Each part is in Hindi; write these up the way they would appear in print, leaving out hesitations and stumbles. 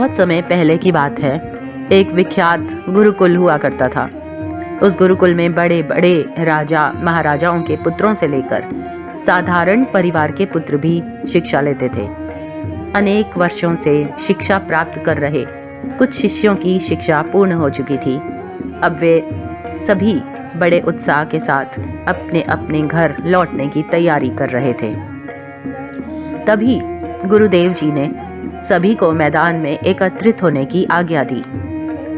बहुत समय पहले की बात है। एक विख्यात गुरुकुल हुआ करता था। उस गुरुकुल में बड़े बड़े राजा महाराजाओं के पुत्रों से लेकर साधारण परिवार के पुत्र भी शिक्षा लेते थे। अनेक वर्षों से शिक्षा प्राप्त कर रहे कुछ शिष्यों की शिक्षा पूर्ण हो चुकी थी। अब वे सभी बड़े उत्साह के साथ अपने अपने घर लौटने की तैयारी कर रहे थे। तभी गुरुदेव जी ने सभी को मैदान में एकत्रित होने की आज्ञा दी।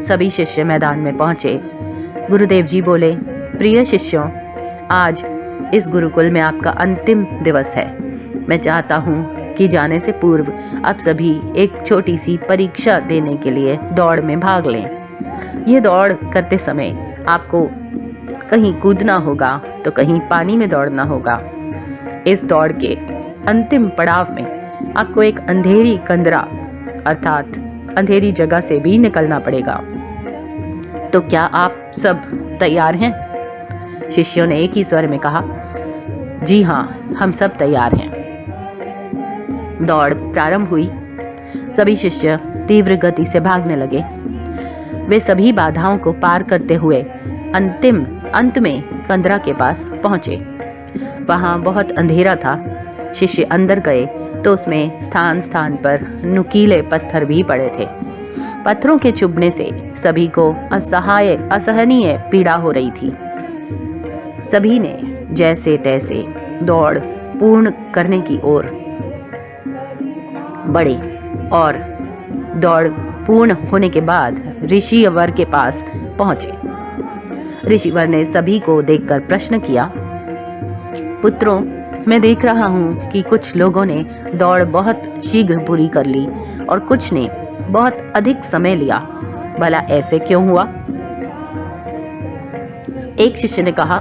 सभी शिष्य मैदान में पहुंचे। गुरुदेव जी बोले, प्रिय शिष्यों, आज इस गुरुकुल में आपका अंतिम दिवस है। मैं चाहता हूँ कि जाने से पूर्व आप सभी एक छोटी सी परीक्षा देने के लिए दौड़ में भाग लें। ये दौड़ करते समय आपको कहीं कूदना होगा तो कहीं पानी में दौड़ना होगा। इस दौड़ के अंतिम पड़ाव में आपको एक अंधेरी कंदरा अर्थात अंधेरी जगह से भी निकलना पड़ेगा। तो क्या आप सब तैयार हैं? शिष्यों ने एक ही स्वर में कहा, जी हाँ, हम सब तैयार हैं। दौड़ प्रारंभ हुई। सभी शिष्य तीव्र गति से भागने लगे। वे सभी बाधाओं को पार करते हुए अंत में कंदरा के पास पहुंचे। वहां बहुत अंधेरा था। शिष्य अंदर गए तो उसमें स्थान स्थान पर नुकीले पत्थर भी पड़े थे। पत्थरों के चुभने से सभी को असहनीय पीड़ा हो रही थी। सभी ने जैसे तैसे दौड़ पूर्ण करने की ओर बढ़े और दौड़ पूर्ण होने के बाद ऋषिवर के पास पहुंचे। ऋषिवर ने सभी को देखकर प्रश्न किया, पुत्रों, मैं देख रहा हूँ कि कुछ लोगों ने दौड़ बहुत शीघ्र पूरी कर ली और कुछ ने बहुत अधिक समय लिया। भला ऐसे क्यों हुआ? एक शिष्य ने कहा,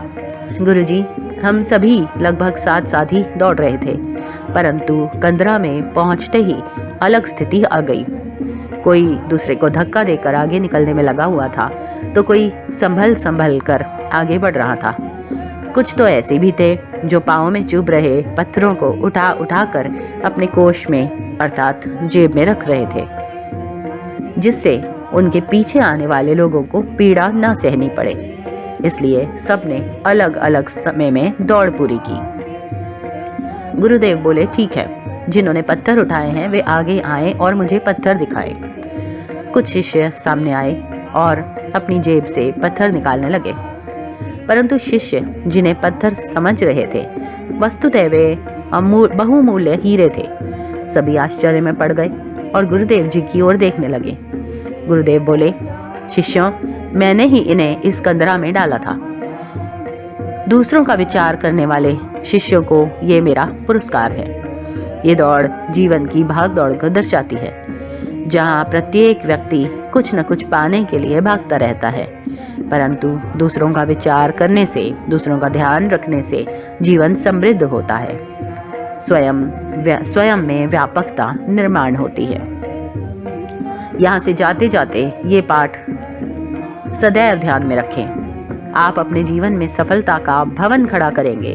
गुरुजी, हम सभी लगभग साथ साथ ही दौड़ रहे थे, परंतु कंदरा में पहुंचते ही अलग स्थिति आ गई। कोई दूसरे को धक्का देकर आगे निकलने में लगा हुआ था तो कोई संभल कर आगे बढ़ रहा था। कुछ तो ऐसे भी थे जो पाँव में चुभ रहे पत्थरों को उठा कर अपने कोष में अर्थात जेब में रख रहे थे, जिससे उनके पीछे आने वाले लोगों को पीड़ा न सहनी पड़े। इसलिए सबने अलग अलग समय में दौड़ पूरी की। गुरुदेव बोले, ठीक है, जिन्होंने पत्थर उठाए हैं वे आगे आए और मुझे पत्थर दिखाए। कुछ शिष्य सामने आए और अपनी जेब से पत्थर निकालने लगे, परंतु शिष्य जिन्हें पत्थर समझ रहे थे वस्तुतः वे बहुमूल्य हीरे थे। सभी आश्चर्य में पड़ गए और गुरुदेव जी की ओर देखने लगे। गुरुदेव बोले, शिष्यों, मैंने ही इन्हें इस कंदरा में डाला था। दूसरों का विचार करने वाले शिष्यों को ये मेरा पुरस्कार है। ये दौड़ जीवन की भाग दौड़ को दर्शाती है, जहाँ प्रत्येक व्यक्ति कुछ न कुछ पाने के लिए भागता रहता है, परंतु दूसरों का विचार करने से, दूसरों का ध्यान रखने से जीवन समृद्ध होता है। स्वयं में व्यापकता निर्माण होती है। यहाँ से जाते जाते ये पाठ सदैव ध्यान में रखें। आप अपने जीवन में सफलता का भवन खड़ा करेंगे,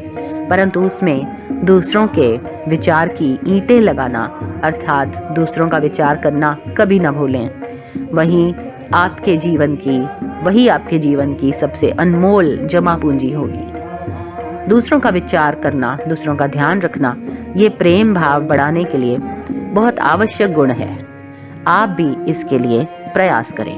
परंतु उसमें दूसरों के विचार की ईंटें लगाना अर्थात दूसरों का विचार करना कभी न भूलें। वही आपके जीवन की सबसे अनमोल जमा पूंजी होगी। दूसरों का विचार करना, दूसरों का ध्यान रखना, ये प्रेम भाव बढ़ाने के लिए बहुत आवश्यक गुण है। आप भी इसके लिए प्रयास करें।